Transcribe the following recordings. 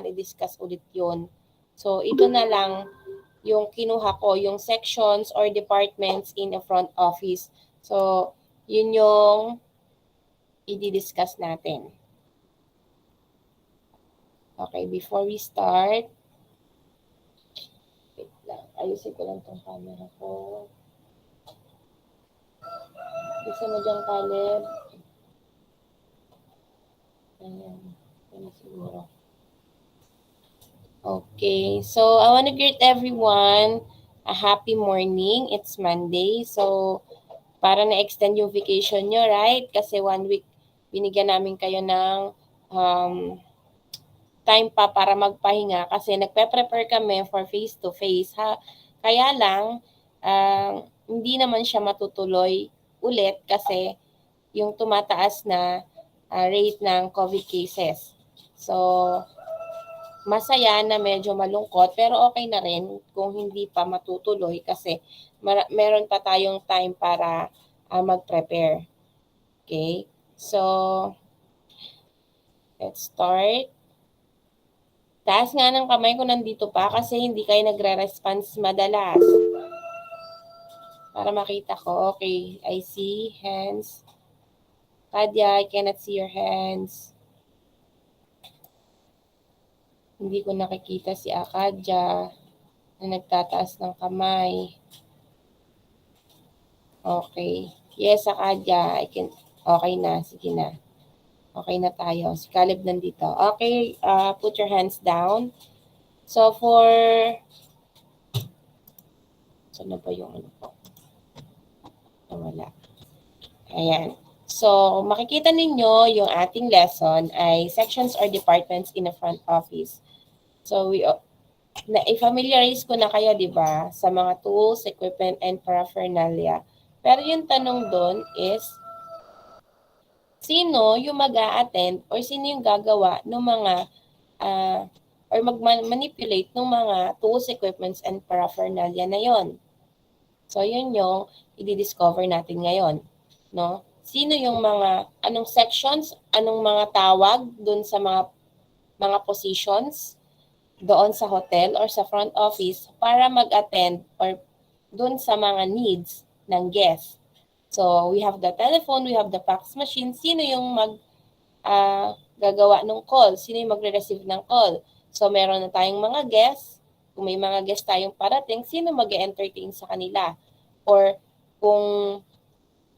kailangan i-discuss ulit yun. So, ito na lang yung kinuha ko, yung sections or departments in the front office. So, yun yung i-discuss natin. Okay, before we start, wait lang, ayusin ko lang tong camera ko. Bisa mo dyan, Caleb. Ayan, ayan siguro. Okay, so I want to greet everyone a happy morning. It's Monday, so para na-extend yung vacation nyo, right? Kasi 1 week binigyan namin kayo ng time pa para magpahinga kasi nagpe-prepare kami for face-to-face. Kaya lang, hindi naman siya matutuloy ulit kasi yung tumataas na rate ng COVID cases. So, masaya na medyo malungkot pero okay na rin kung hindi pa matutuloy kasi meron pa tayong time para mag-prepare. Okay? So, let's start. Taas nga ng kamay ko nandito pa kasi hindi kayo nagre-response madalas. Para makita ko. Okay, I see hands. Kadia, I cannot see your hands. Hindi ko nakikita si Akadja na nagtataas ng kamay. Okay. Yes, Akadja. Okay na. Sige na. Okay na tayo. Si Caleb nandito. Okay, put your hands down. So, saan na ba yung ano po? Wala. Ayan. So, makikita ninyo yung ating lesson ay sections or departments in the front office. So, i-familiarize ko na kayo, di ba, sa mga tools, equipment, and paraphernalia. Pero yung tanong doon is, sino yung mag-a-attend or sino yung gagawa ng mga or mag-manipulate ng mga tools, equipments, and paraphernalia na yon. So, yun yung i-discover natin ngayon. No? Sino yung anong sections, anong mga tawag dun sa mga positions doon sa hotel or sa front office para mag-attend or dun sa mga needs ng guest. So, we have the telephone, we have the fax machine. Sino yung gagawa ng call? Sino yung magre-receive ng call? So, meron na tayong mga guests. Kung may mga guests tayong parating, sino mag-entertain sa kanila? Or kung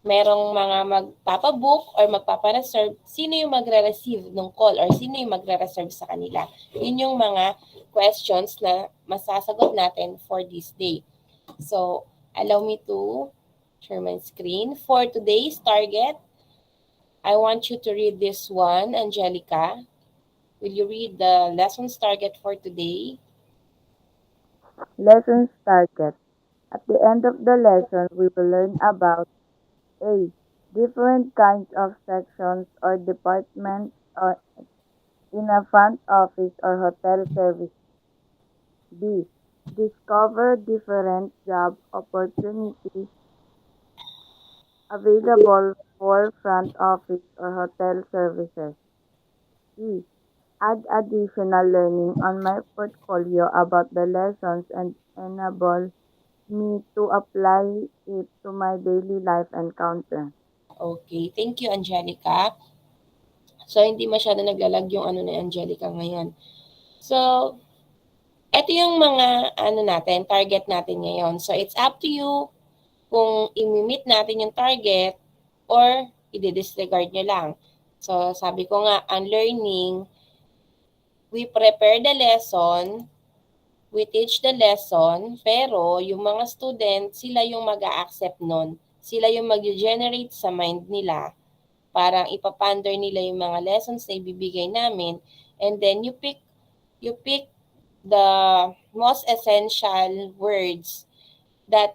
merong mga magpapabook or magpapareserve, sino yung magre-receive ng call or sino yung magre-reserve sa kanila? Yun yung mga questions na masasagot natin for this day. So, allow me to share my screen. For today's target, I want you to read this one, Angelica. Will you read the lessons target for today? Lessons target. At the end of the lesson, we will learn about A. Different kinds of sections or departments in a front office or hotel service. B. Discover different job opportunities available for front office or hotel services. C. Add additional learning on my portfolio about the lessons and enable me to apply it to my daily life encounter. Okay, thank you, Angelica. So, hindi masyado naglalag yung ano na Angelica ngayon. So, ito yung mga target natin ngayon. So, it's up to you kung i-meet natin yung target or i-disregard nyo lang. So, sabi ko nga, ang learning, we prepare the lesson, we teach the lesson, pero yung mga students, sila yung mag-a-accept nun. Sila yung mag-generate sa mind nila. Parang ipaponder nila yung mga lessons na ibibigay namin. And then you pick the most essential words that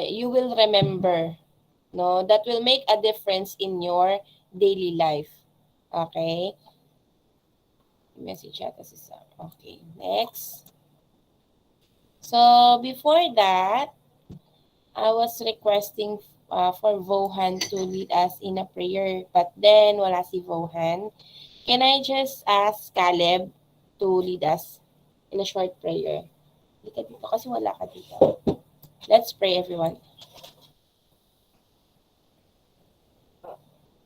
you will remember, no? That will make a difference in your daily life. Okay? Message yata si Sam. Okay, next. So, before that, I was requesting for Vohan to lead us in a prayer. But then, wala si Vohan. Can I just ask Caleb to lead us in a short prayer? Hindi ka dito kasi wala ka dito. Let's pray, everyone.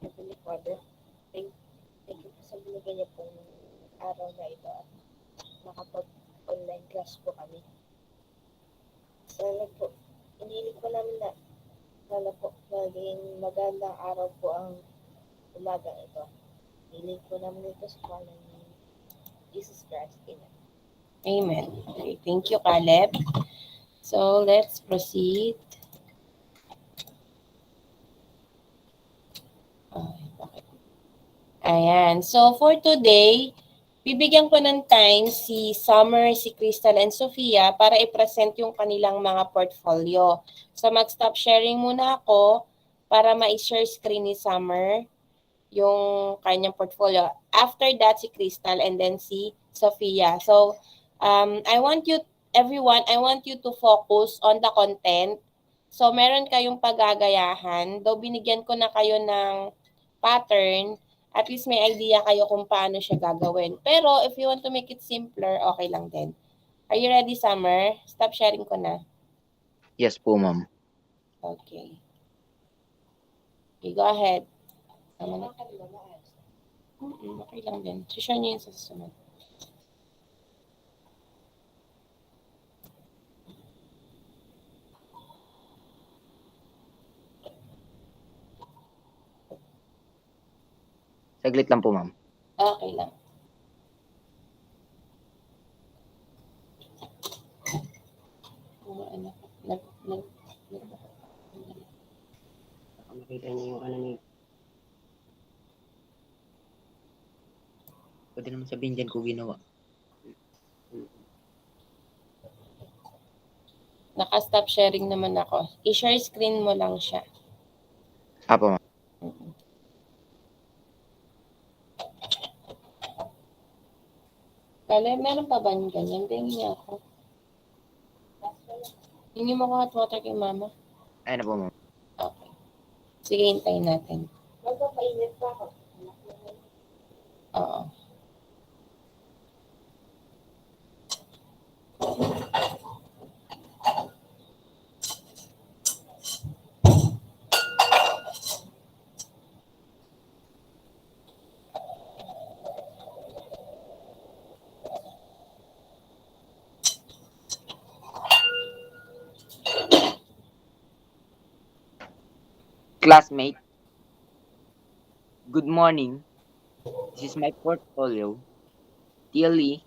Heavenly Father, thank you po sa binigay niyo pong araw na ito at nakapag-online class po kami. Sana po, inilig po namin na sana po maging magandang araw po ang umagang ito. Inilig po namin ito sa pangalan ni Jesus Christ. Amen. Amen. Okay, thank you, Caleb. So, let's proceed. Okay. Ayan. So, for today, bibigyan ko ng time si Summer, si Crystal, and Sofia para i-present yung kanilang mga portfolio. So, mag-stop sharing muna ako para ma-share screen ni Summer yung kanyang portfolio. After that, si Crystal and then si Sofia. So, I want you, everyone, I want you to focus on the content. So, meron kayong paggagayahan. Though binigyan ko na kayo ng pattern, at least may idea kayo kung paano siya gagawin. Pero, if you want to make it simpler, okay lang din. Are you ready, Summer? Stop sharing ko na. Yes po, ma'am. Okay. Okay, go ahead. Tama na. Okay lang din. Share niyo yun sa susunod. Saglit lang po, ma'am. Okay lang. Ano, Makita niyo yung ano ni... Pwede naman sabihin dyan ko ginawa. naka-stop sharing naman ako. I-share screen mo lang siya. Apo, ma'am. Kale, meron pa ba yung ganyan? Tingin niya ako. Hindi mo ko hot water kay mama. Ayun na po, ma'am. Okay. Sige, hintayin natin. Magpapainit pa ako. Oo. Classmate, good morning. This is my portfolio. TLE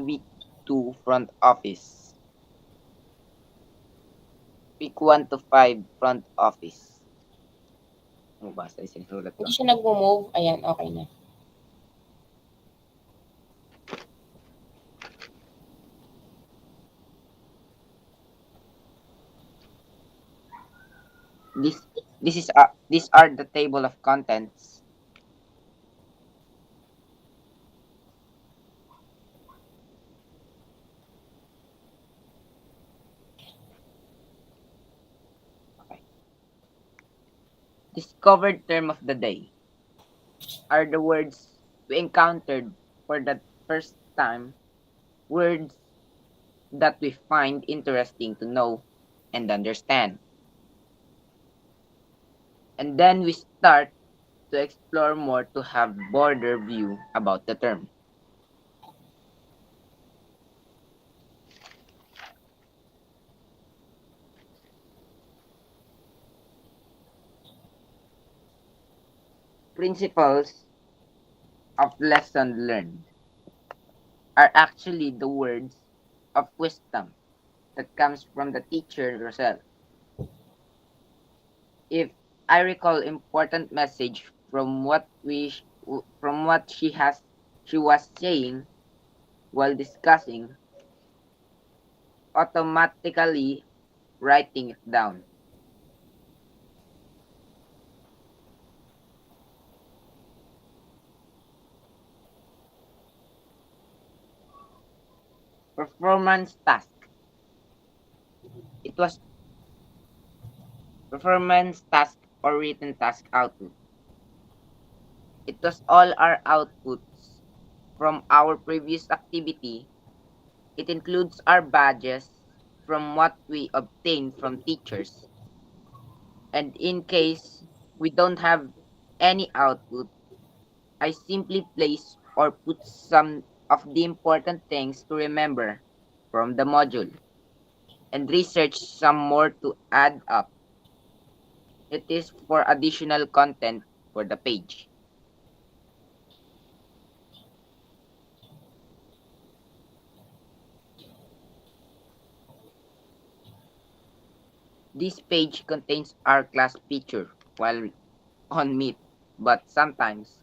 Week 2 front office. Week 1 to 5 front office. Ano ba? Sa isang sulat Hindi lang. siya nag-move. Ayan, okay na. These are the table of contents. Okay. Discovered term of the day are the words we encountered for the first time, words that we find interesting to know and understand. And then we start to explore more to have broader view about the term. Principles of lesson learned are actually the words of wisdom that comes from the teacher herself. If I recall important message from what she was saying while discussing, automatically writing it down. Performance task. Performance task or written task output. It was all our outputs from our previous activity. It includes our badges from what we obtained from teachers. And in case we don't have any output, I simply place or put some of the important things to remember from the module and research some more to add up. It is for additional content for the page. This page contains our class picture while on Meet, but sometimes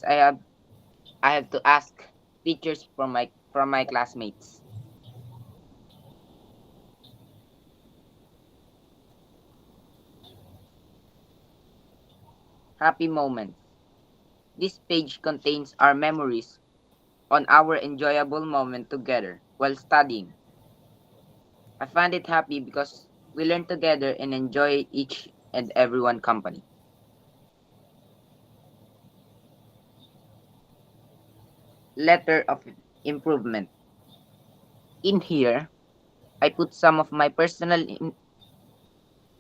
I have to ask teachers from my classmates. Happy moments. This page contains our memories on our enjoyable moment together while studying. I find it happy because we learn together and enjoy each and everyone company. Letter of improvement. In here, I put some of my personal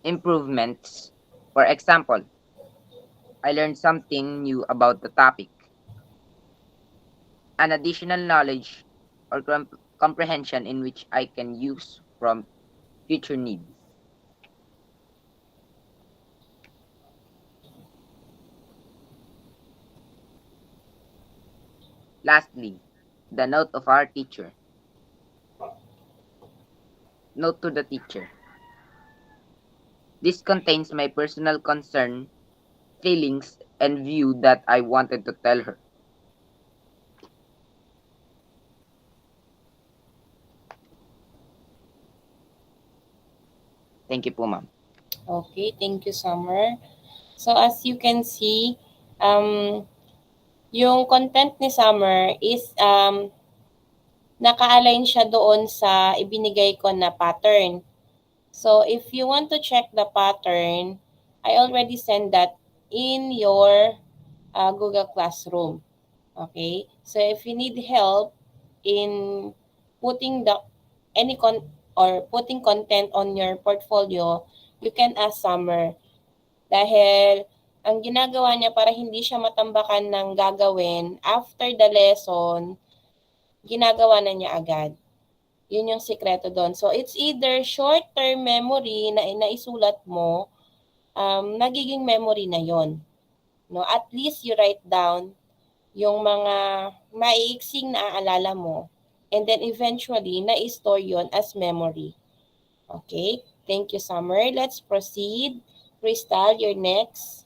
improvements. For example, I learned something new about the topic, an additional knowledge or comprehension in which I can use from future needs. Lastly, the note of our teacher. Note to the teacher. This contains my personal concern, feelings, and view that I wanted to tell her. Thank you po, ma'am. Okay, thank you, Summer. So as you can see, yung content ni Summer is naka-align siya doon sa ibinigay ko na pattern. So if you want to check the pattern, I already sent that in your Google Classroom. Okay? So if you need help in putting the any or putting content on your portfolio, you can ask Summer. Dahil ang ginagawa niya para hindi siya matambakan ng gagawin, after the lesson, ginagawa na niya agad. Yun yung sikreto doon. So, it's either short-term memory na naisulat mo, nagiging memory na yon. No? At least you write down yung mga maiiksing naaalala mo. And then eventually, na-store yon as memory. Okay? Thank you, Summer. Let's proceed. Crystal, you're next.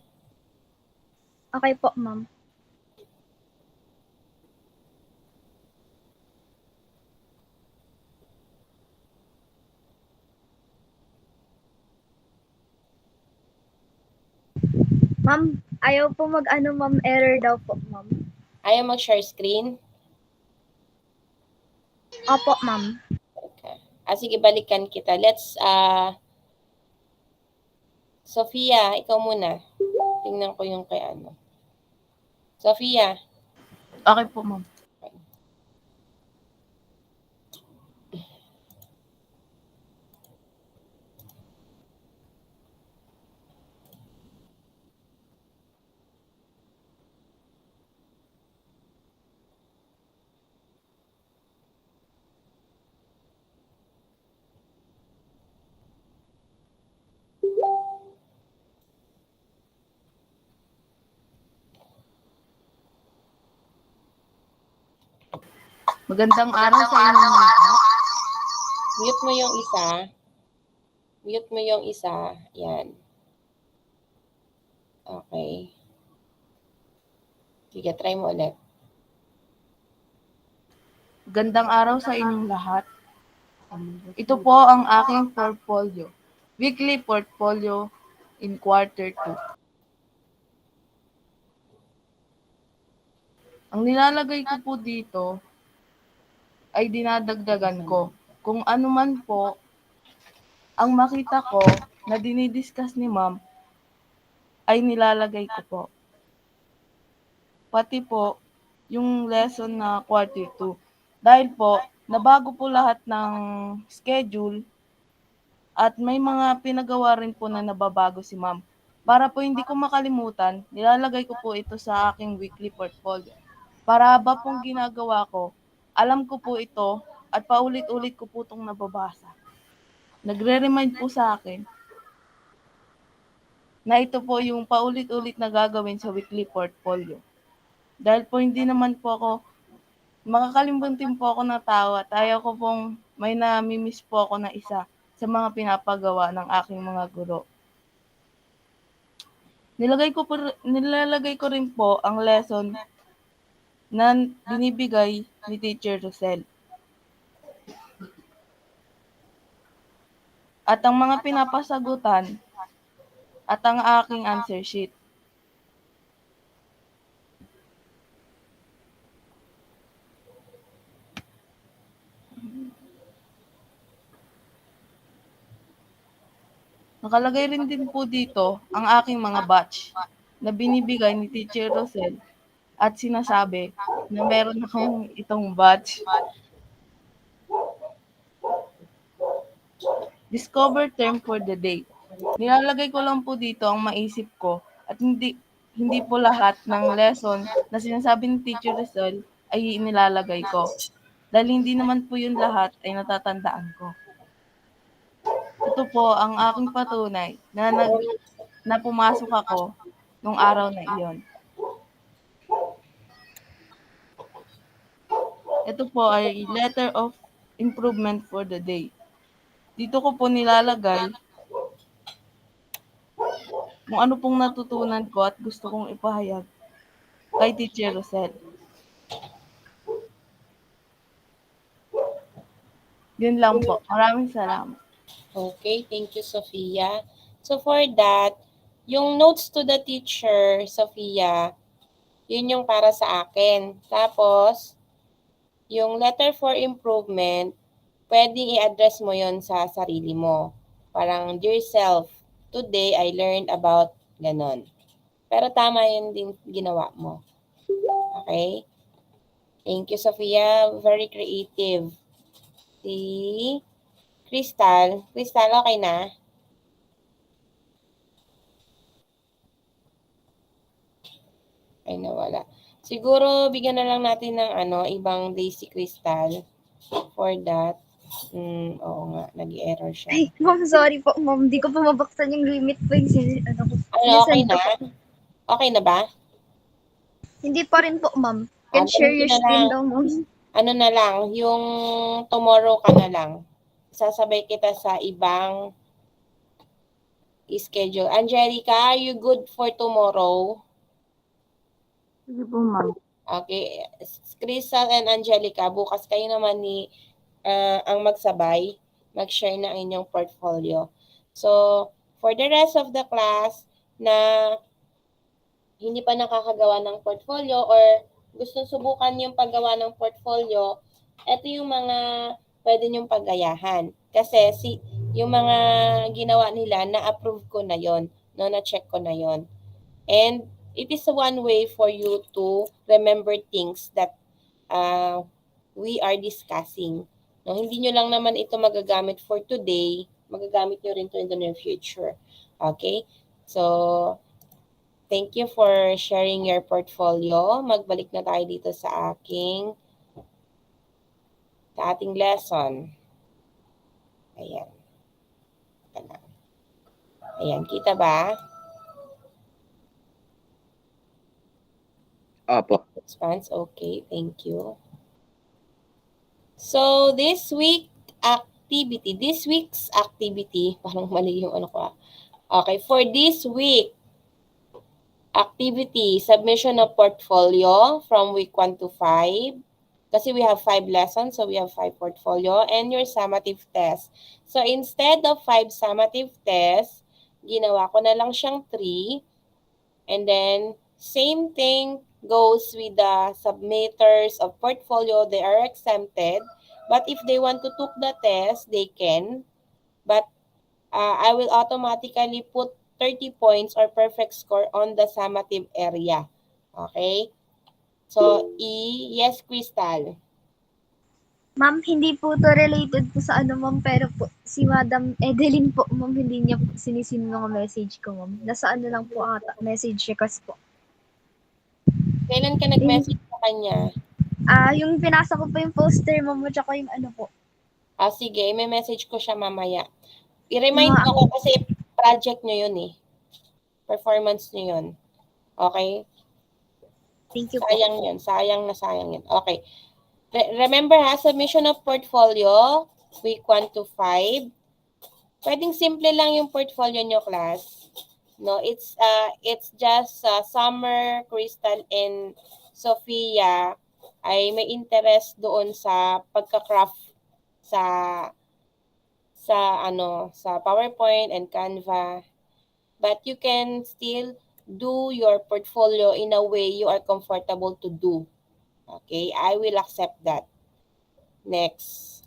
Okay po, ma'am. Ma'am, ayaw po mag-ano, ma'am. Error daw po, ma'am. Ayaw mag-share screen? Opo, ma'am. Okay. Sige, balikan kita. Let's, Sofia, ikaw muna. Tingnan ko yung kay ano. Sofia. Okay po, ma'am. Magandang araw sa inyo. Mute mo yung isa. Mute mo yung isa. Yan. Okay. Sige, try mo ulit. Magandang araw sa inyong lahat. Ito po ang aking portfolio. Weekly portfolio in quarter 2. Ang nilalagay ko po dito ay dinadagdagan ko. Kung ano man po ang makita ko na dinidiscuss ni ma'am ay nilalagay ko po. Pati po yung lesson na quarter 2. Dahil po, nabago po lahat ng schedule at may mga pinagawa rin po na nababago si ma'am. Para po hindi ko makalimutan, nilalagay ko po ito sa aking weekly portfolio. Para ba pong ginagawa ko, alam ko po ito at paulit-ulit ko po itong nababasa. Nagre-remind po sa akin na ito po yung paulit-ulit na gagawin sa weekly portfolio. Dahil po hindi naman po ako, makakalimutin po ako ng tao at ayaw ko pong may nami-miss po ako na isa sa mga pinapagawa ng aking mga guro. Nilalagay ko rin po ang lesson na binibigay ni Teacher Rosel. At ang mga pinapasagutan at ang aking answer sheet. Nakalagay rin din po dito ang aking mga batch na binibigay ni Teacher Rosel at sinasabi na meron akong itong batch. Discover term for the day. Nilalagay ko lang po dito ang maisip ko at hindi po lahat ng lesson na sinasabi ni Teacher Rosel ay inilalagay ko. Dahil hindi naman po yun lahat ay natatandaan ko. Ito po ang aking patunay na pumasok ako nung araw na iyon. Ito po ay letter of improvement for the day. Dito ko po nilalagay kung ano pong natutunan ko at gusto kong ipahayag kay Teacher Rosel. Yun lang po. Maraming salamat. Okay, thank you, Sophia. So for that, yung notes to the teacher, Sophia, yun yung para sa akin. Tapos, yung letter for improvement, pwedeng i-address mo yon sa sarili mo. Parang, dear self, today I learned about ganon. Pero tama yun din ginawa mo. Okay? Thank you, Sophia. Very creative. Si Crystal. Crystal, okay na? Ay, nawala. Siguro, bigyan na lang natin ng ibang day si Crystal. For that. Oo nga, nag-error siya. Ay, ma'am, sorry po, ma'am. Di ko po mabuksan yung limit po yung Okay na? Okay na ba? Hindi pa rin po, ma'am. Can share ganun your na screen lang. daw, ma'am. Ano na lang, yung tomorrow ka na lang. Sasabay kita sa ibang schedule. Angelica, are you good for tomorrow? Sige po, ma'am. Okay. Crystal and Angelica, bukas kayo naman ni ang magsabay, mag-share ng inyong portfolio. So, for the rest of the class na hindi pa nakakagawa ng portfolio or gustong subukan yung paggawa ng portfolio, ito yung mga pwede nyong paggayahan. Kasi yung mga ginawa nila, na-approve ko na yon, no, na-check ko na yon. And it is one way for you to remember things that we are discussing. No, hindi nyo lang naman ito magagamit for today, magagamit nyo rin ito in the near future. Okay? So, thank you for sharing your portfolio. Magbalik na tayo dito sa ating lesson. Ayan. Ayan, kita ba? Opo. Response, okay, thank you. So, this week's activity, parang mali yung ko. Okay, for this week, activity, submission of portfolio from week 1 to 5. Kasi we have 5 lessons, so we have 5 portfolio, and your summative test. So, instead of 5 summative tests, ginawa ko na lang siyang 3. And then, same thing goes with the submitters of portfolio, they are exempted. But if they want to took the test, they can. But I will automatically put 30 points or perfect score on the summative area. Okay? So, yes, Crystal. Ma'am, hindi po to related po sa ano, ma'am, pero po, si Madam Edeline po, ma'am, hindi niya po sinisin mga message ko, ma'am. Nasa ano lang po ata, message request po. Kailan ka nag-message sa kanya? Yung pinasa ko po yung poster, ma'am, at saka yung ano po. Sige, may message ko siya mamaya. Yung I-remind mga, mo ko kasi project nyo yun eh. Performance nyo yun. Okay? thank you po. Sayang yun. Sayang na sayang yun. Okay. Remember ha, submission of portfolio, week 1 to 5. Pwedeng simple lang yung portfolio nyo, class. No, it's just Summer, Crystal, and Sophia ay may interest doon sa pagka-craft sa sa PowerPoint and Canva. But you can still do your portfolio in a way you are comfortable to do. Okay, I will accept that. Next.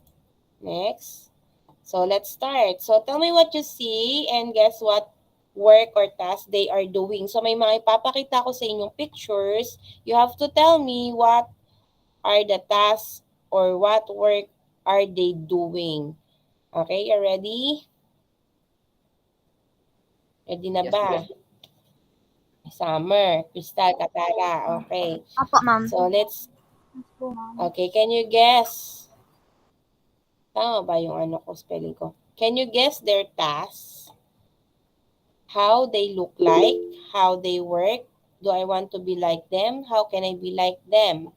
So let's start. So tell me what you see and guess what work or task they are doing. So may mga ipapakita ko sa inyong pictures. You have to tell me what are the tasks or what work are they doing. Okay, you ready? Ready na Yes, ba? ma'am. Summer, Crystal, Katara. Okay. Apo, ma'am. So let's, okay, can you guess? Tama ba yung spelling ko? Can you guess their tasks? How they look like? How they work? Do I want to be like them? How can I be like them?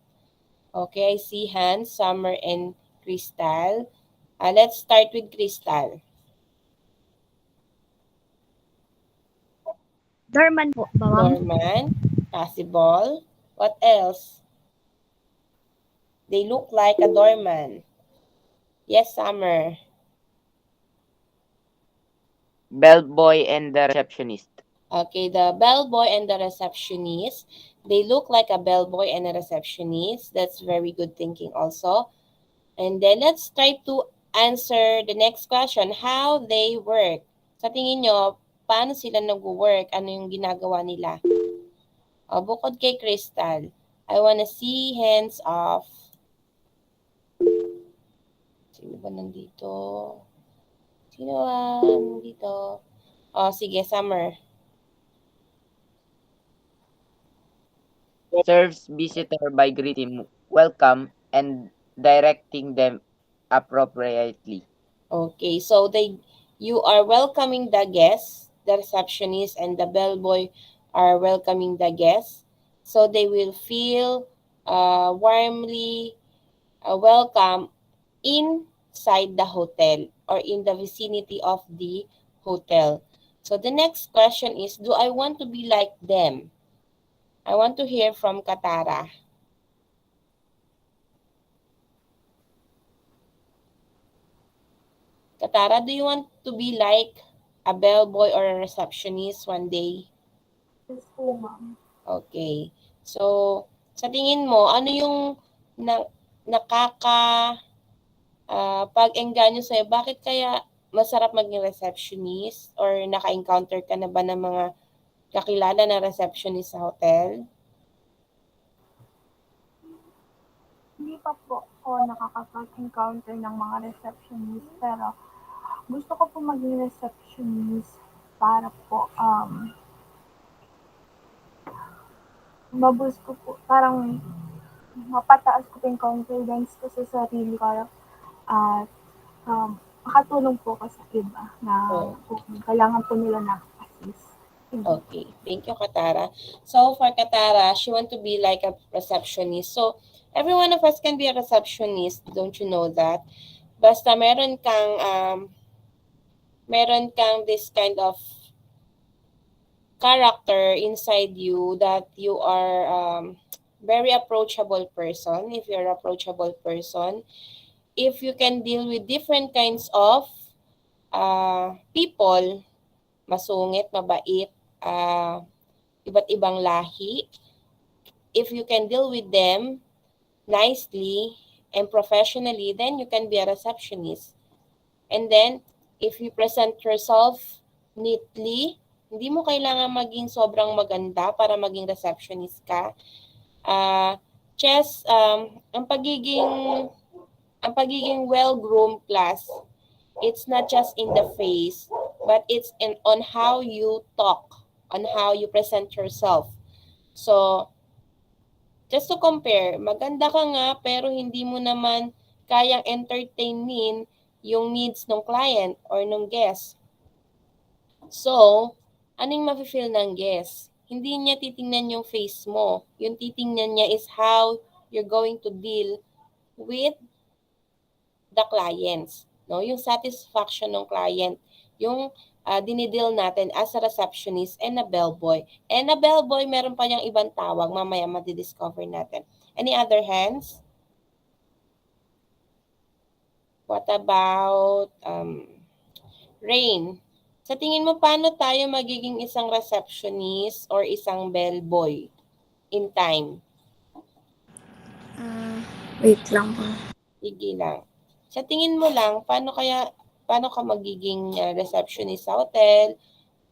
Okay, I see Hans, Summer, and Crystal. Let's start with Crystal. Dorman po ba, ma'am? Norman, possible. What else? They look like a doorman. Yes, Summer. Bellboy and the receptionist. Okay, the bellboy and the receptionist. They look like a bellboy and a receptionist. That's very good thinking also. And then let's try to answer the next question. How they work. Sa tingin nyo, paano sila nag-work? Ano yung ginagawa nila? Bukod kay Crystal, I wanna see hands off. Sino ba nandito? Sino ba nandito? Sige, Summer. Serves visitor by greeting welcome and directing them appropriately. Okay, so you are welcoming the guests, the receptionist and the bellboy are welcoming the guests. So they will feel warmly welcome inside the hotel or in the vicinity of the hotel. So the next question is, do I want to be like them? I want to hear from Katara. Katara, do you want to be like a bellboy or a receptionist one day? Yes po, ma'am. Okay. So, sa tingin mo, ano yung pag-engganyo sa'yo? Bakit kaya masarap maging receptionist? Or naka-encounter ka na ba ng mga kakilala na receptionist sa hotel? Hindi pa po ako nakakapag-encounter ng mga receptionist, pero gusto ko po maging receptionist para po maboost ko po, parang mapataas ko po yung confidence ko sa sarili ko at makatulong po ako sa iba na kung kailangan po nila na assist. Okay. Thank you, Katara. So, for Katara, she want to be like a receptionist. So, every one of us can be a receptionist. Don't you know that? Basta meron kang this kind of character inside you that you are very approachable person. If you're an approachable person, if you can deal with different kinds of people, masungit, mabait, iba't ibang lahi, if you can deal with them nicely and professionally, then you can be a receptionist. And then, if you present yourself neatly, hindi mo kailangan maging sobrang maganda para maging receptionist ka. Ang pagiging well-groomed class, it's not just in the face, but it's on how you talk, on how you present yourself. So, just to compare, maganda ka nga pero hindi mo naman kayang entertainin yung needs ng client or ng guest. So, anong mafe-feel ng guest? Hindi niya titingnan yung face mo. Yung titingnan niya is how you're going to deal with the clients. No? Yung satisfaction ng client. Yung dinideal natin as a receptionist and a bellboy. And a bellboy, meron pa niyang ibang tawag. Mamaya madidiscover natin. Any other hands? What about Rain? Sa tingin mo, paano tayo magiging isang receptionist or isang bellboy in time? Wait lang po. Sige lang. Sa tingin mo lang, paano ka magiging receptionist sa hotel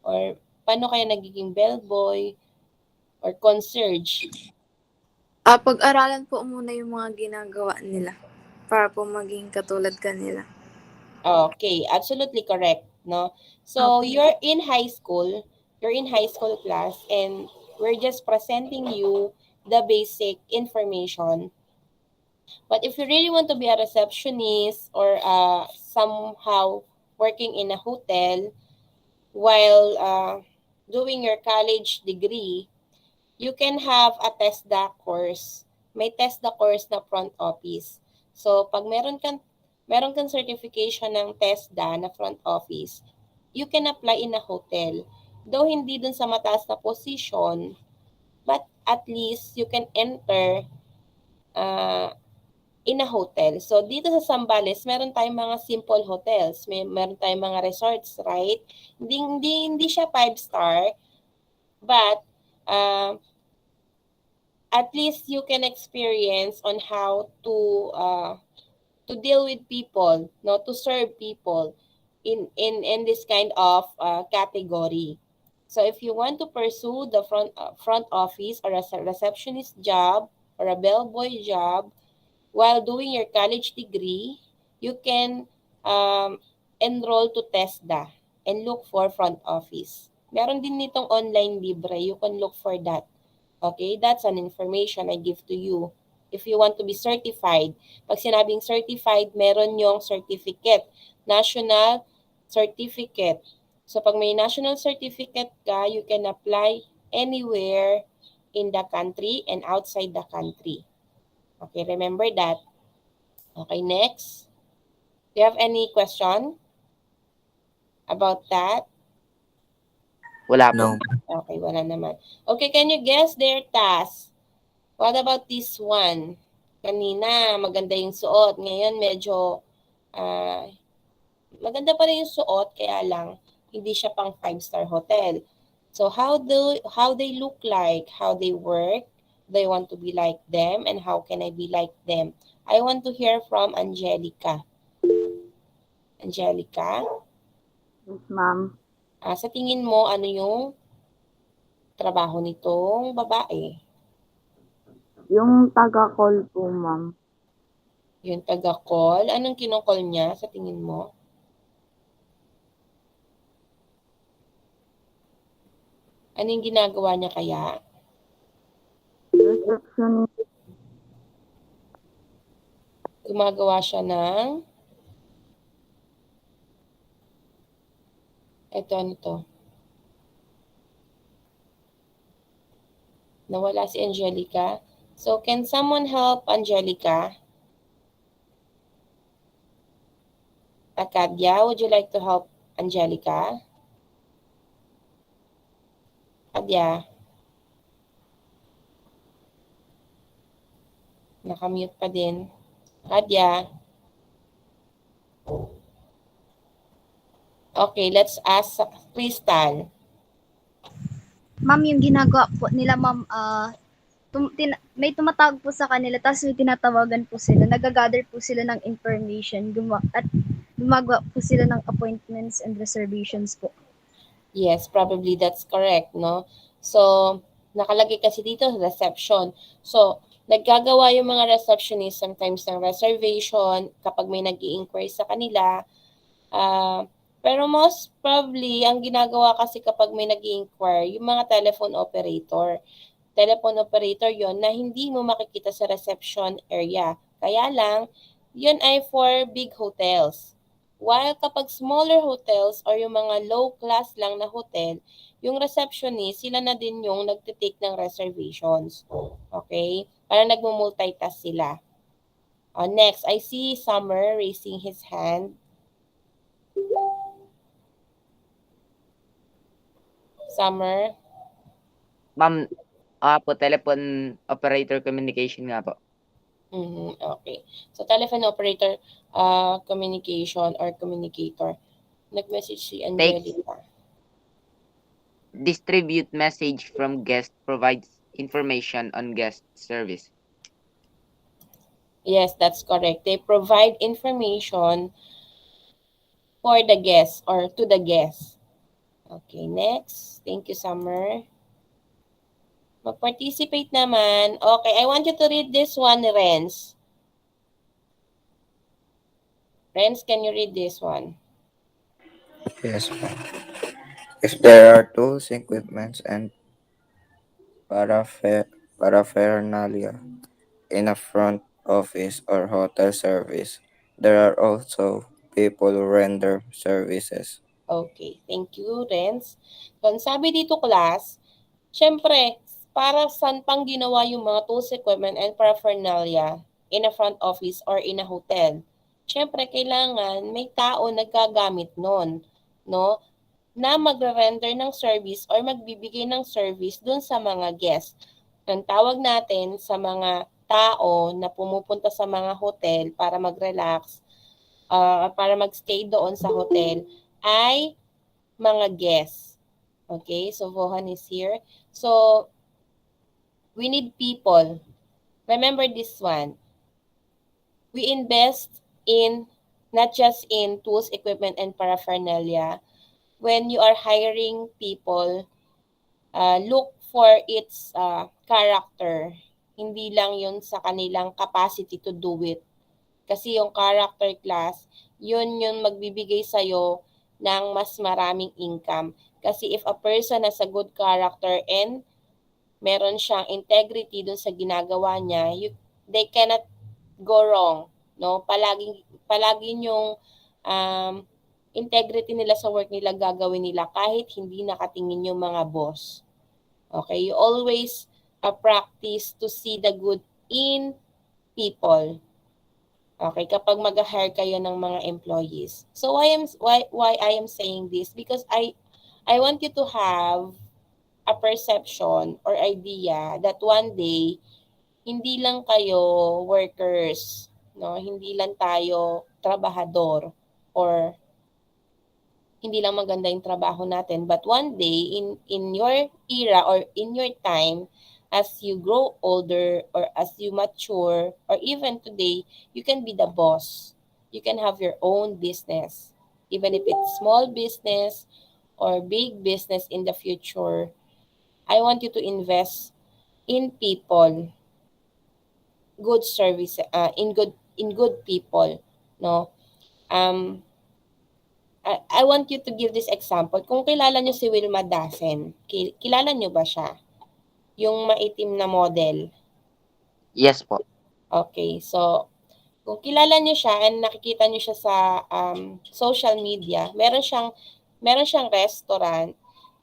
or paano kaya nagiging bellboy or concierge? Pag-aralan po muna yung mga ginagawa nila para po maging katulad kanila. Okay, absolutely correct, no? So, you're in high school class, and we're just presenting you the basic information. But if you really want to be a receptionist or somehow working in a hotel while doing your college degree, you can have a TESDA course. May TESDA course na front office. So, pag meron kang certification ng TESDA na front office, you can apply in a hotel. Though hindi dun sa mataas na position, but at least you can enter in a hotel. So, dito sa Zambales, meron tayong mga simple hotels. Meron tayong mga resorts, right? Hindi siya 5-star, but at least you can experience on how to deal with people, no, to serve people in this kind of category. So if you want to pursue the front office or a receptionist job or a bellboy job while doing your college degree, you can enroll to TESDA and look for front office. Meron din nitong online libre. You can look for that. Okay, that's an information I give to you. If you want to be certified, pag sinabing certified, meron yung certificate, national certificate. So pag may national certificate ka, you can apply anywhere in the country and outside the country. Okay, remember that. Okay, next. Do you have any question about that? Wala po. No. Okay, wala naman. Okay, can you guess their task? What about this one? Kanina, maganda yung suot. Ngayon, medyo maganda pa rin yung suot, kaya lang, hindi siya pang 5-star hotel. So, how they look like, how they work, do I want to be like them, and how can I be like them? I want to hear from Angelica. Angelica? Yes, ma'am. Sa tingin mo, ano yung trabaho nitong babae? Yung taga-call po, ma'am. Yung taga-call. Anong kinocall niya sa tingin mo? Anong ginagawa niya kaya? Receptionist. Gumagawa siya ng... Ano to? Nawala si Angelica. So, can someone help Angelica? Akadia, would you like to help Angelica? Akadia. Nakamute pa din. Akadia. Okay, let's ask Crystal. Ma'am, yung ginagawa po nila, ma'am, may tumatawag po sa kanila, tapos may tinatawagan po sila. Nagagather po sila ng information, at gumagawa po sila ng appointments and reservations po. Yes, probably that's correct, no? So, nakalagay kasi dito reception. So, naggagawa yung mga receptionist sometimes ng reservation kapag may nag-i-inquire sa kanila. Pero most probably, ang ginagawa kasi kapag may nag-i-inquire, yung mga telephone operator. Telephone operator yon na hindi mo makikita sa reception area. Kaya lang, yun ay for big hotels. While kapag smaller hotels or yung mga low class lang na hotel, yung receptionist, sila na din yung nagtitake ng reservations. Okay? Para nagmumultitask sila. Next, I see Summer raising his hand. Summer? Ma'am, po, telephone operator communication nga po. Okay. So, telephone operator communication or communicator. Nag-message si Angelica. Distribute message from guest, provides information on guest service. Yes, that's correct. They provide information for the guest or to the guest. Okay, next. Thank you, Summer. Mag-participate naman. Okay, I want you to read this one, Renz. Renz, can you read this one? Yes, ma'am. If there are tools, equipments, and paraphernalia in a front office or hotel service, there are also people who render services. Okay, thank you, Renz. So, ang sabi dito, class, syempre, para saan pang ginawa yung mga tools, equipment, and paraphernalia in a front office or in a hotel? Syempre, kailangan may tao naggagamit nun, no? Na magre-render ng service or magbibigay ng service dun sa mga guests. Ang tawag natin sa mga tao na pumupunta sa mga hotel para mag-relax, para mag-stay doon sa hotel, ay mga guests. Okay, so Vohan is here. So, we need people. Remember this one. We invest in not just in tools, equipment, and paraphernalia. When you are hiring people, look for its character. Hindi lang yun sa kanilang capacity to do it. Kasi yung character class, yun yung magbibigay sa'yo ng mas maraming income. Kasi if a person has a good character and meron siyang integrity dun sa ginagawa niya, they cannot go wrong. No? Palagi yung integrity nila sa work nila gagawin nila kahit hindi nakatingin yung mga boss. Okay? You always practice to see the good in people. Okay, kapag mag-hire kayo ng mga employees. So why I am saying this? Because I want you to have a perception or idea that one day hindi lang kayo workers, no? Hindi lang tayo trabahador or hindi lang maganda yung trabaho natin, but one day in your era or in your time, as you grow older or as you mature or even today, you can be the boss. You can have your own business. Even if it's small business or big business in the future, I want you to invest in people, good service, in good people, no? I want you to give this example. Kung kilala nyo si Wilma Dasen, kilala nyo ba siya? Yung maitim na model. Yes po. Okay, so kung kilala niyo siya and nakikita niyo siya sa social media, meron siyang restaurant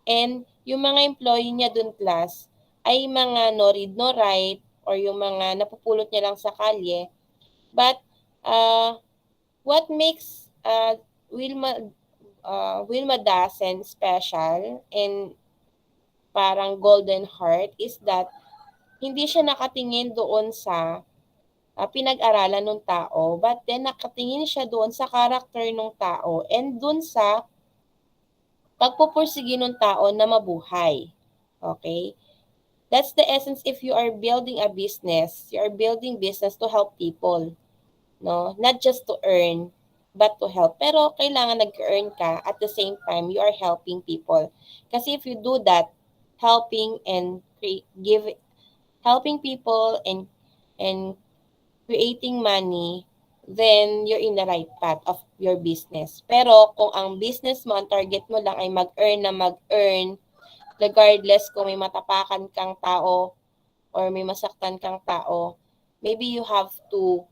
and yung mga employee niya dun class ay mga no read no write or yung mga napupulot niya lang sa kalye. But what makes Wilma Dasen special and parang golden heart is that hindi siya nakatingin doon sa pinag-aralan ng tao, but then nakatingin siya doon sa character ng tao and doon sa pagpupursige ng tao na mabuhay. Okay? That's the essence if you are building a business. You are building business to help people. No? Not just to earn, but to help. Pero kailangan nag-earn ka at the same time, you are helping people. Kasi if you do that, helping and helping people and creating money, then you're in the right path of your business. Pero kung ang business mo, ang target mo lang ay mag-earn, regardless kung may matapakan kang tao or may masaktan kang tao, maybe you have to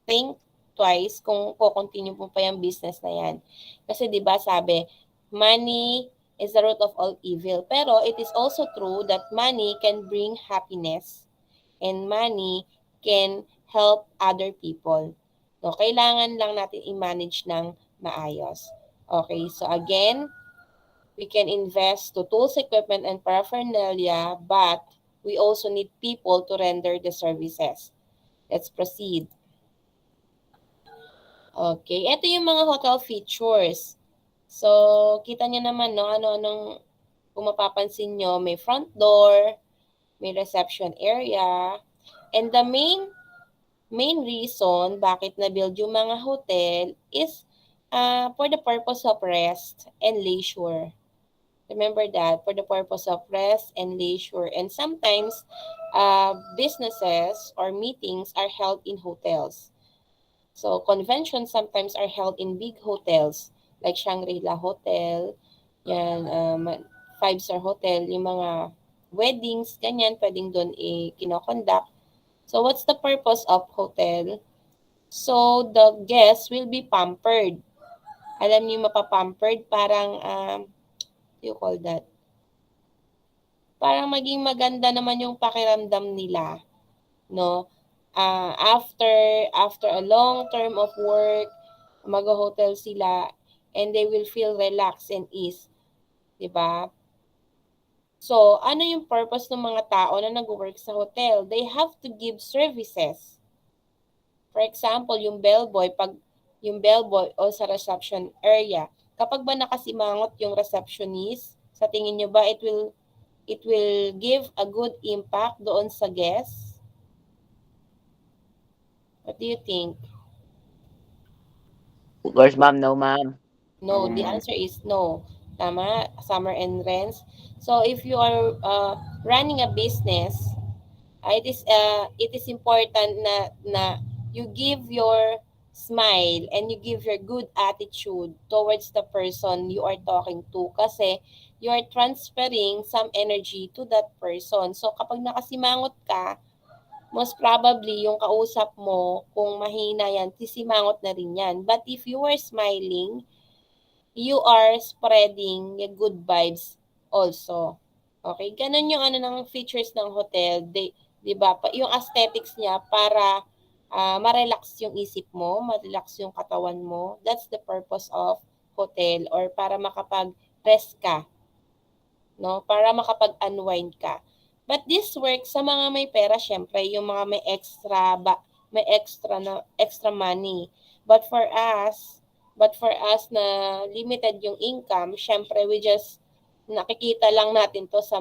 think twice kung ko-continue mo pa yung business na yan. Kasi 'di ba sabi, money is the root of all evil. Pero it is also true that money can bring happiness and money can help other people. So, kailangan lang natin i-manage ng maayos. Okay, so again, we can invest to tools, equipment, and paraphernalia, but we also need people to render the services. Let's proceed. Okay, ito yung mga hotel features. So, kita nyo naman, no, ano-anong, kung mapapansin nyo, may front door, may reception area, and the main reason bakit na-build yung mga hotel is for the purpose of rest and leisure. Remember that, for the purpose of rest and leisure. And sometimes, businesses or meetings are held in hotels. So, conventions sometimes are held in big hotels like Shangri-La Hotel, yan, 5-star hotel, yung mga weddings, ganyan, pwedeng doon kinoconduct. So, what's the purpose of hotel? So, the guests will be pampered. Alam niyo mapapampered, parang, you call that? Parang maging maganda naman yung pakiramdam nila, no? After a long term of work, mag-hotel sila and they will feel relaxed and ease, 'di ba? So, ano yung purpose ng mga tao na nag-work sa hotel? They have to give services. For example, yung bellboy o sa reception area, kapag ba nakasimangot yung receptionist, sa tingin nyo ba it will give a good impact doon sa guests? What do you think? Of course, ma'am. No, ma'am. No, the answer is no. Tama, Summer and Renz. So if you are running a business, it is important na you give your smile and you give your good attitude towards the person you are talking to kasi you are transferring some energy to that person. So kapag nakasimangot ka, most probably yung kausap mo, kung mahina yan, sisimangot na rin yan. But if you are smiling, you are spreading yung good vibes also. Okay, ganun yung ng features ng hotel. Di ba? Yung aesthetics niya para ma-relax yung isip mo, ma-relax yung katawan mo. That's the purpose of hotel or para makapag-rest ka. No? Para makapag-unwind ka. But this works sa mga may pera, syempre, yung mga may extra money. But for us na limited yung income, syempre nakikita lang natin to sa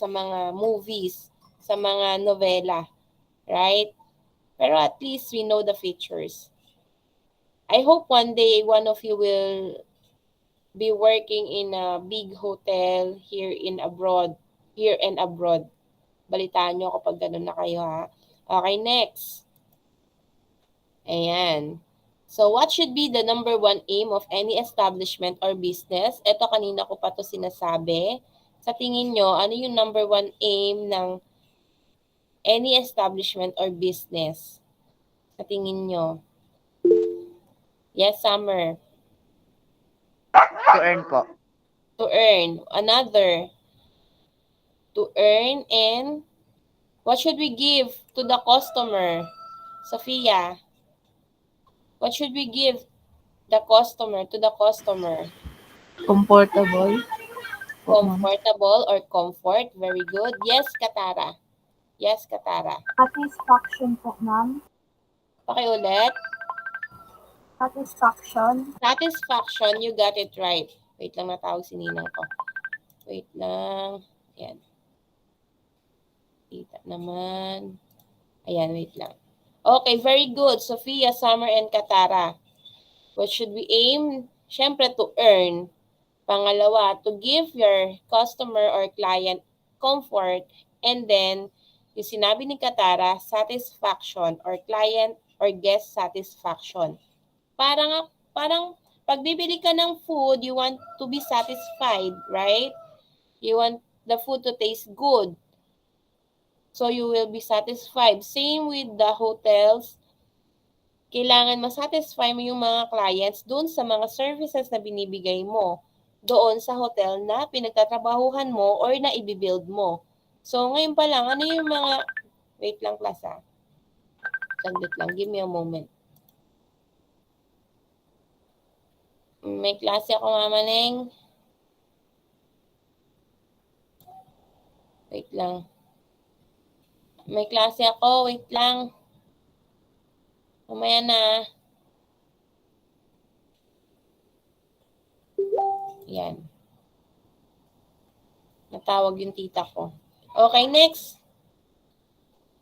mga movies, sa mga novela, right? Pero at least we know the features. I hope one day one of you will be working in a big hotel here and abroad. Balitaan nyo kapag ganun na kayo, ha? Okay, next. Ayan. So, what should be the number one aim of any establishment or business? Ito, kanina ko pa to sinasabi. Sa tingin nyo, ano yung number one aim ng any establishment or business? Sa tingin nyo? Yes, Summer. To earn po. To earn. Another. To earn and what should we give to the customer? Sophia. What should we give to the customer? Comfortable. Comfortable or comfort. Very good. Yes, Katara. Satisfaction po, ma'am. Pakiulit. Satisfaction. Satisfaction, you got it right. Wait lang, natawag si Ninang ko. Wait lang. Ayan. Kita naman. Ayan, wait lang. Okay, very good. Sophia, Summer, and Katara. What should we aim? Siyempre, to earn. Pangalawa, to give your customer or client comfort. And then, yung sinabi ni Katara, satisfaction or client or guest satisfaction. Parang pag bibili ka ng food, you want to be satisfied, right? You want the food to taste good. So you will be satisfied. Same with the hotels. Kailangan ma-satisfy mo yung mga clients doon sa mga services na binibigay mo doon sa hotel na pinagtatrabahuhan mo or na i-build mo. So ngayon pa lang, ano yung mga... Wait lang, class ah. Sandit lang. Give me a moment. May klase ako, Mama Neng. Wait lang. May klase ako. Wait lang. Mamaya na. Yan. Natawag yung tita ko. Okay, next.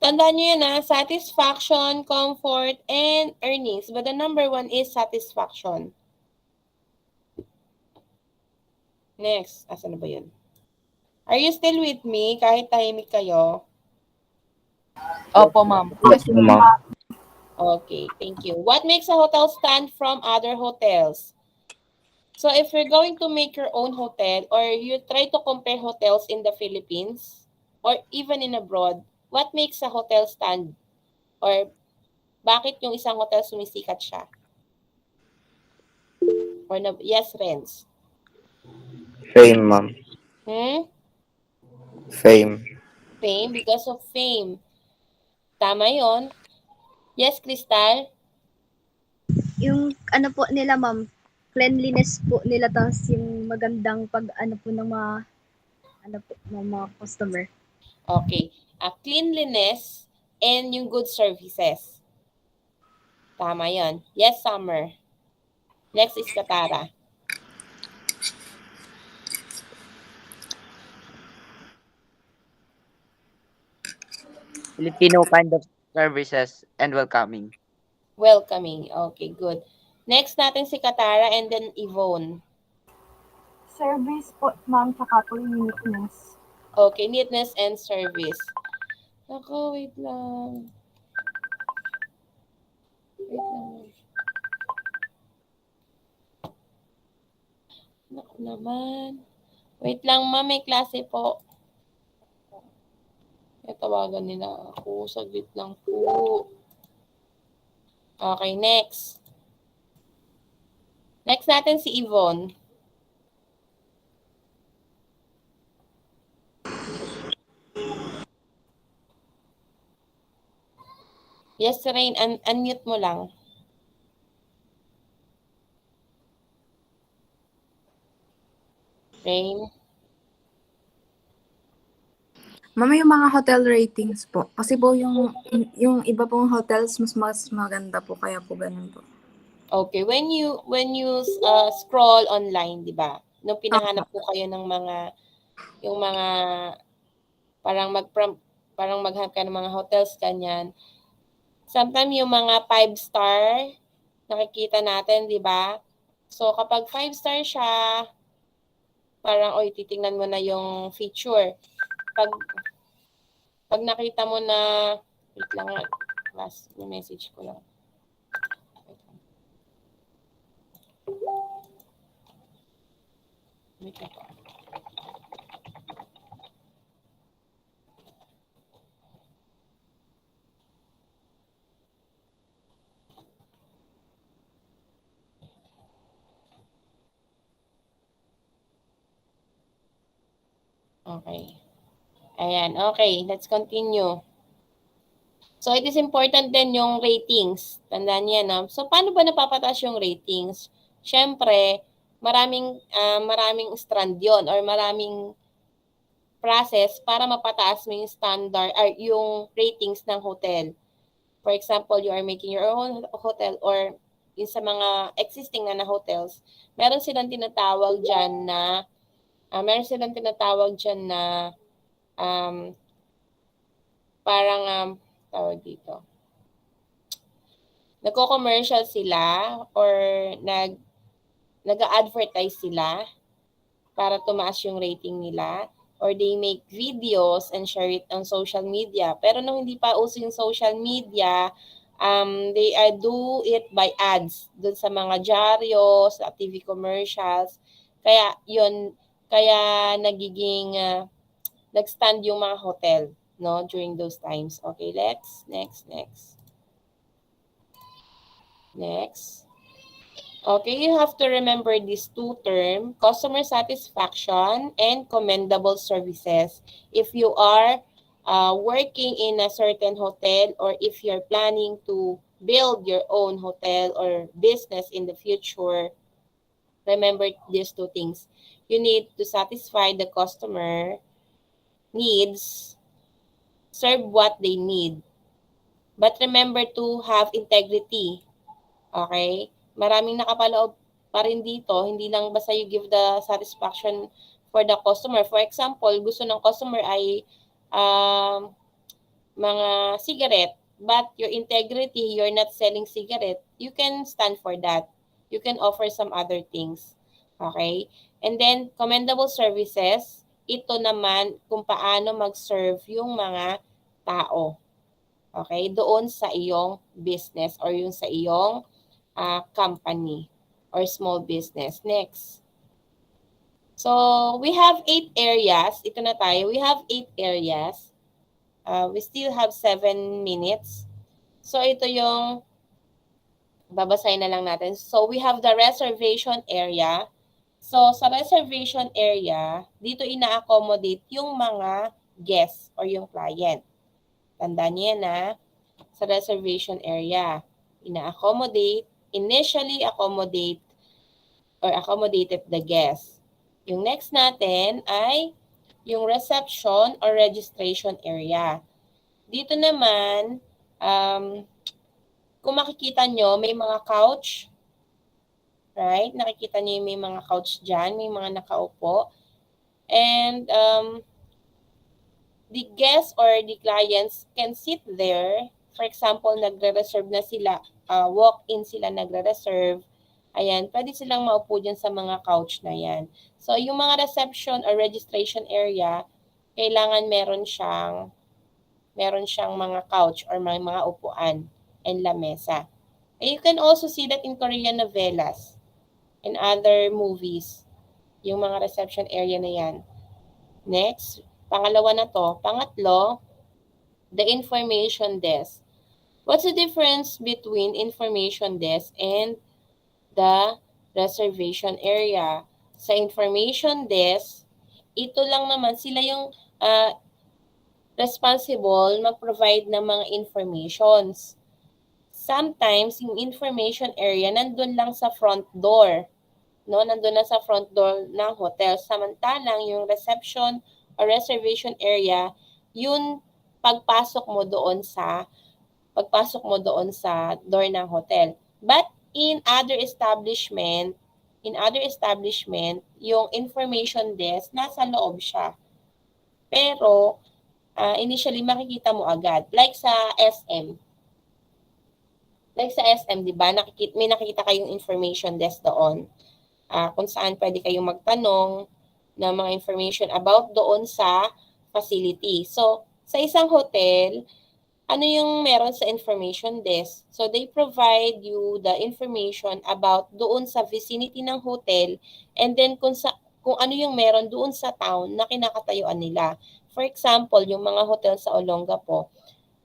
Tandaan nyo yan ha. Satisfaction, comfort, and earnings. But the number one is satisfaction. Next. Asan na ba yun? Are you still with me? Kahit tahimik kayo? Opo, ma'am. Yes, ma'am. Okay, thank you. What makes a hotel stand from other hotels? So if you're going to make your own hotel or you try to compare hotels in the Philippines or even in abroad, what makes a hotel stand? Or bakit yung isang hotel sumisikat siya? Or yes, Renz. Fame, ma'am. Fame. Fame, because of fame. Tama yon. Yes, Crystal? Yung ano po nila, ma'am, cleanliness po nila, tapos yung magandang pag ano po ng mga customer. Okay. Cleanliness and yung good services. Tama yon. Yes, Summer. Next is Katara. Filipino kind of services and welcoming. Welcoming. Okay, good. Next natin si Katara and then Yvonne. Service po, ma'am, tsaka po uniqueness. Okay, neatness and service. Ako, wait lang. Wait lang. Naku naman. Wait lang, ma'am. May klase po. Tawagan nila ako. Saglit lang po. Okay, next. Next natin si Yvonne. Yes, Rain. Unmute mo lang. Rain. Mama, yung mga hotel ratings po. Kasi po yung iba pong hotels mas maganda po, kaya po ganun po. Okay, when you scroll online, 'di ba? Nung pinahanap ko kayo ng mga parang maghanap ka ng mga hotels kanyan. Sometimes yung mga 5-star nakikita natin, 'di ba? So kapag 5-star siya, parang titingnan mo na yung feature. Pag nakita mo na, wait lang, last message ko lang. Wait lang. Okay. Ayan, okay. Let's continue. So, it is important din yung ratings. Tandaan niya, no? So, paano ba napapataas yung ratings? Siyempre, maraming strand yon or maraming process para mapataas mo yung standard or yung ratings ng hotel. For example, you are making your own hotel or yung sa mga existing na hotels, meron silang tinatawag dyan na Meron silang tinatawag dyan na parang tawag dito. Nagko-commercial sila or nag-a-advertise sila para tumaas yung rating nila, or they make videos and share it on social media. Pero nung hindi pa uso yung social media, they do it by ads dun sa mga dyaryo, sa TV commercials. Kaya yun, kaya nagiging nag-stand yung mga hotel, no, during those times. Okay, next. Okay, you have to remember these two terms, customer satisfaction and commendable services. If you are working in a certain hotel, or if you're planning to build your own hotel or business in the future, remember these two things. You need to satisfy the customer needs, serve what they need. But remember to have integrity. Okay? Maraming nakapaloob pa rin dito, hindi lang basta you give the satisfaction for the customer. For example, gusto ng customer ay mga cigarette, but your integrity, you're not selling cigarette, you can stand for that. You can offer some other things. Okay? And then, commendable services, ito naman kung paano mag-serve yung mga tao. Okay? Doon sa iyong business or yung sa iyong company or small business. Next. So, we have 8 areas. Ito na tayo. We have 8 areas. We still have 7 minutes. So, ito yung babasahin na lang natin. So, we have the reservation area. So, sa reservation area, dito ina-accommodate yung mga guests or yung client. Tandaan niyo na sa reservation area, initially accommodated the guests. Yung next natin ay yung reception or registration area. Dito naman, kung makikita nyo, may mga couch, right? Nakikita nyo may mga couch dyan, may mga nakaupo. And the guests or the clients can sit there. For example, nagre-reserve na sila, walk-in sila nagre-reserve. Ayan, pwede silang maupo dyan sa mga couch na yan. So, yung mga reception or registration area, kailangan meron siyang mga couch or mga upuan and lamesa. And you can also see that in Korean novelas and other movies, yung mga reception area na yan. Next, pangalawa na to. Pangatlo, the information desk. What's the difference between information desk and the reservation area? Sa information desk, ito lang naman sila yung responsible mag-provide ng mga informations. Sometimes, yung information area nandun lang sa front door. No, nandun na sa front door ng hotel. Samantalang yung reception or reservation area, yun pagpasok mo doon sa door ng hotel. But in other establishment, yung information desk nasa loob siya. Pero initially makikita mo agad, like sa SM. Di ba? May nakikita kayong information desk doon. Kung saan pwede kayong magtanong ng mga information about doon sa facility. So, sa isang hotel, ano yung meron sa information desk? So, they provide you the information about doon sa vicinity ng hotel, and then kung ano yung meron doon sa town na kinakatayuan nila. For example, yung mga hotel sa Olongapo,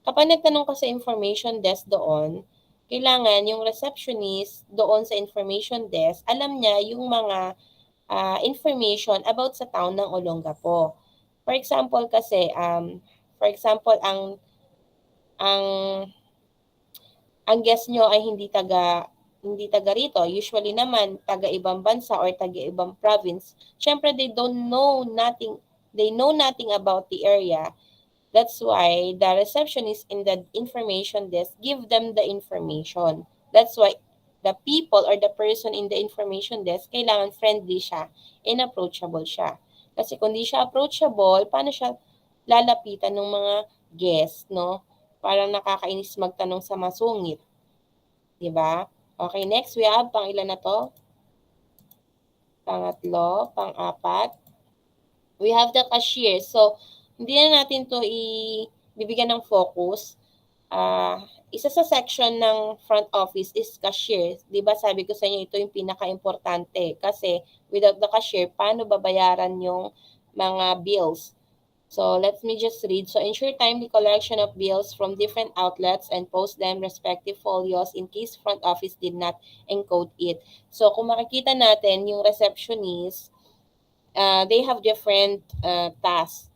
kapag nagtanong ka sa information desk doon, kailangan yung receptionist doon sa information desk, alam niya yung mga information about sa town ng Olongapo. For example kasi, ang guest nyo ay hindi taga rito. Usually naman, taga ibang bansa or taga ibang province. Syempre, they know nothing about the area. That's why the receptionist in the information desk give them the information. That's why the people or the person in the information desk, kailangan friendly siya and approachable siya. Kasi kung di siya approachable, paano siya lalapitan ng mga guests, no? Parang nakakainis magtanong sa masungit. Diba? Okay, next we have pang ilan na to? Pangatlo, pang-apat. We have the cashier. So, hindi na natin to bibigyan ng focus. Isa sa section ng front office is cashier. Diba sabi ko sa inyo, ito yung pinaka-importante. Kasi without the cashier, paano babayaran yung mga bills? So let me just read. So ensure timely collection of bills from different outlets and post them respective folios in case front office did not encode it. So kung makikita natin, yung receptionist, they have different tasks.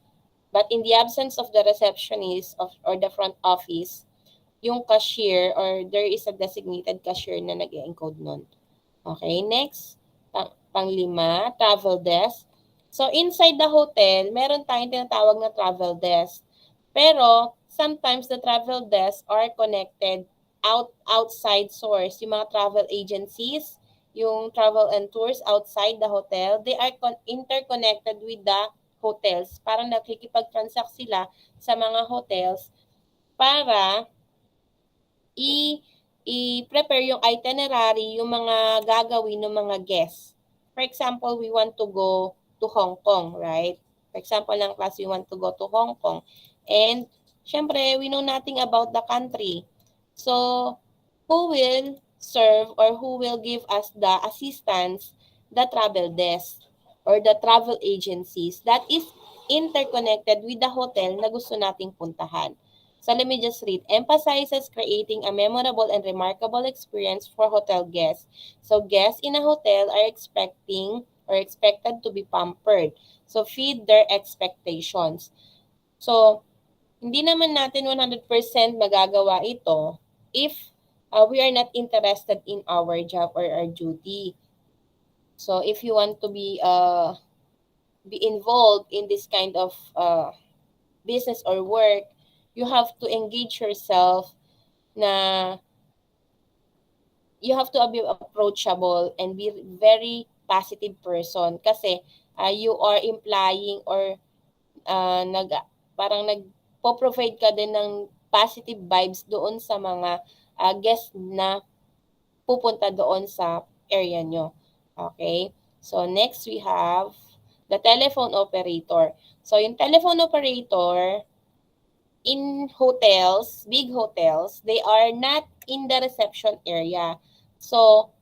But in the absence of the receptionist or the front office, yung cashier or there is a designated cashier na nag-encode nun. Okay, next. Panglima, travel desk. So, inside the hotel, meron tayong tinatawag na travel desk. Pero, sometimes the travel desks are connected outside source. Yung mga travel agencies, yung travel and tours outside the hotel, they are interconnected with the hotels. Parang nakikipag-transact sila sa mga hotels para i-prepare yung itinerary, yung mga gagawin ng mga guests. For example, we want to go to Hong Kong, right? For example, ng class, we want to go to Hong Kong. And, syempre, we know nothing about the country. So, who will serve or who will give us the assistance? The travel desk or the travel agencies that is interconnected with the hotel na gusto nating puntahan. So let me just read. Emphasizes creating a memorable and remarkable experience for hotel guests. So guests in a hotel are expecting or expected to be pampered. So feed their expectations. So hindi naman natin 100% magagawa ito if we are not interested in our job or our duty. So if you want to be involved in this kind of business or work, you have to engage yourself na you have to be approachable and be very positive person kasi you are implying or parang nagpo-provide ka din ng positive vibes doon sa mga guests na pupunta doon sa area nyo. Okay? So next we have the telephone operator. So yung telephone operator, in hotels, big hotels, they are not in the reception area. So,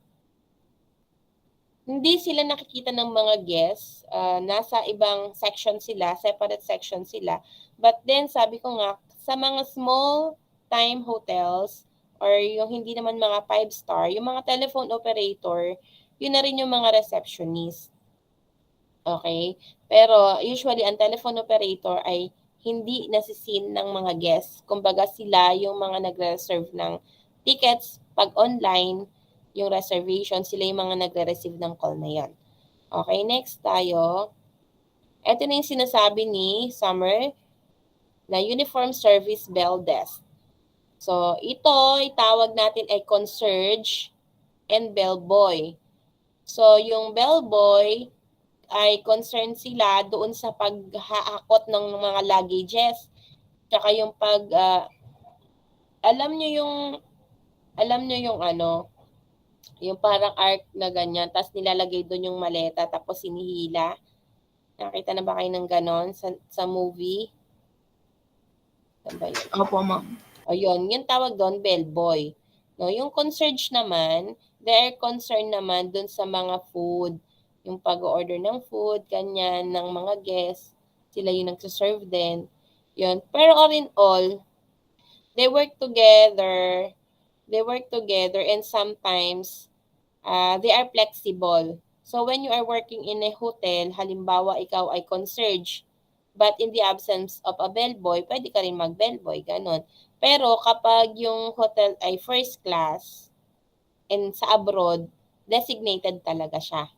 hindi sila nakikita ng mga guests. Nasa ibang section sila, separate section sila. But then, sabi ko nga, sa mga small time hotels or yung hindi naman mga 5-star, yung mga telephone operator, yun na rin yung mga receptionist. Okay? Pero usually, ang telephone operator ay hindi nasisin ng mga guests. Kumbaga sila yung mga nagre-reserve ng tickets. Pag online, yung reservation, sila yung mga nagre-receive ng call na yan. Okay, next tayo. Ito na yung sinasabi ni Summer na Uniform Service Bell Desk. So, ito, itawag natin ay concierge and bellboy. So, yung bellboy, ay concerned sila doon sa paghaakot ng mga luggages. Tsaka yung alam nyo yung yung parang arc na ganyan, tapos nilalagay doon yung maleta, tapos sinihila. Nakita na ba kayo ng ganon sa movie? Saan ba yun? Opo, ma'am. O yun, yung tawag doon, bellboy. No, yung concierge naman, they are concerned naman doon sa mga food, yung pag-order ng food, ganyan, ng mga guests, sila yung nagsaserve din. Yun. Pero all in all, they work together and sometimes they are flexible. So when you are working in a hotel, halimbawa ikaw ay concierge, but in the absence of a bellboy, pwede ka rin mag-bellboy, ganon. Pero kapag yung hotel ay first class and sa abroad, designated talaga siya.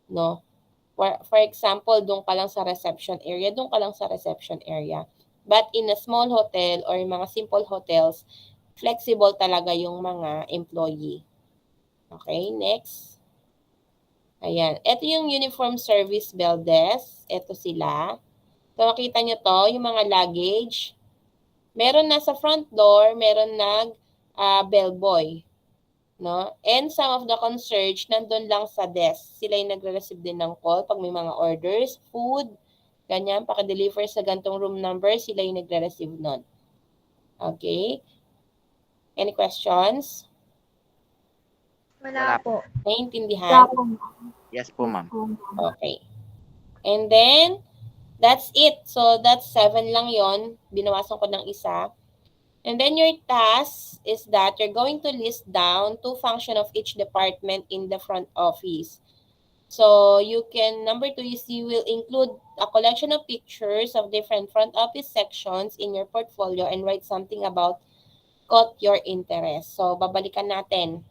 No? For example, doon ka lang sa reception area, But in a small hotel or mga simple hotels, flexible talaga yung mga employee. Okay, next. Ayan. Ito yung uniform service bell desk. Ito sila. So, makita nyo to, yung mga luggage. Meron na sa front door, meron bellboy. No? And some of the concierge, nandun lang sa desk. Sila yung nagre-receive din ng call pag may mga orders, food, ganyan, paka-deliver sa gantong room number, sila yung nagre-receive nun. Okay? Any questions? Wala po. Naiintindihan? Yes po, ma'am. Okay. And then, that's it. So, that's 7 lang yon. Binawasan ko ng isa. And then your task is that you're going to list down 2 functions of each department in the front office. So, number 2 is you will include a collection of pictures of different front office sections in your portfolio and write something about caught your interest. So, babalikan natin.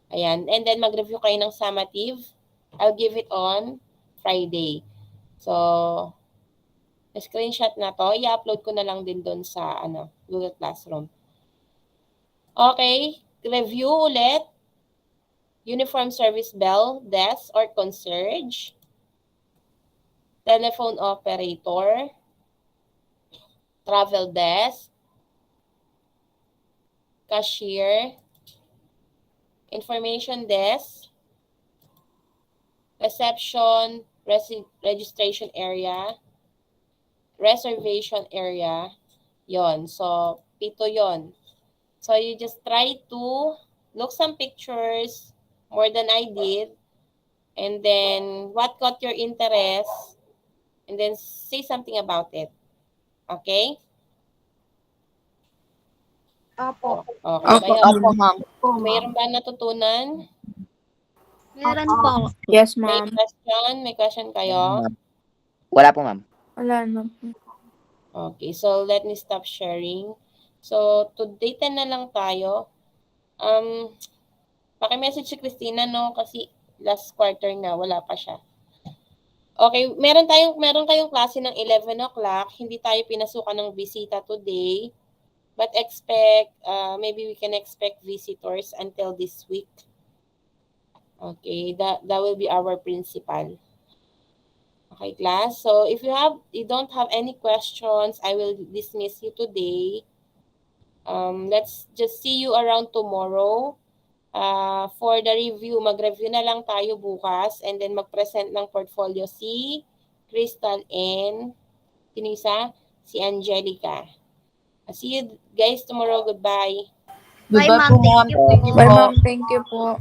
Ayan. And then, mag-review kayo ng summative. I'll give it on Friday. So, screenshot na to. I-upload ko na lang din doon sa Google Classroom. Okay. Review ulit. Uniform service bell, desk, or concierge. Telephone operator. Travel desk. Cashier. Information desk. Reception, registration area. Reservation area, yon. So, 7 yon. So, you just try to look some pictures more than I did. And then, what caught your interest? And then, say something about it. Okay? Opo. Okay. Opo, ma'am. Mayroon ba natutunan? Meron po. Yes, May ma'am. question? May question kayo? Wala po, ma'am. Wala na po. Okay, so let me stop sharing. So, today 10 na lang tayo. Paki-message si Christina, no? Kasi last quarter na, wala pa siya. Okay, meron kayong klase ng 11 o'clock. Hindi tayo pinasukan ng bisita today. But maybe we can expect visitors until this week. Okay, that will be our principal. Okay, class. So if you don't have any questions, I will dismiss you today. Let's just see you around tomorrow. For the review, mag-review na lang tayo bukas and then mag-present ng portfolio si Crystal and si Angelica. See you guys tomorrow. Goodbye. Bye, Goodbye ma'am. po, ma'am. Thank you po. Bye, ma'am. Thank you po.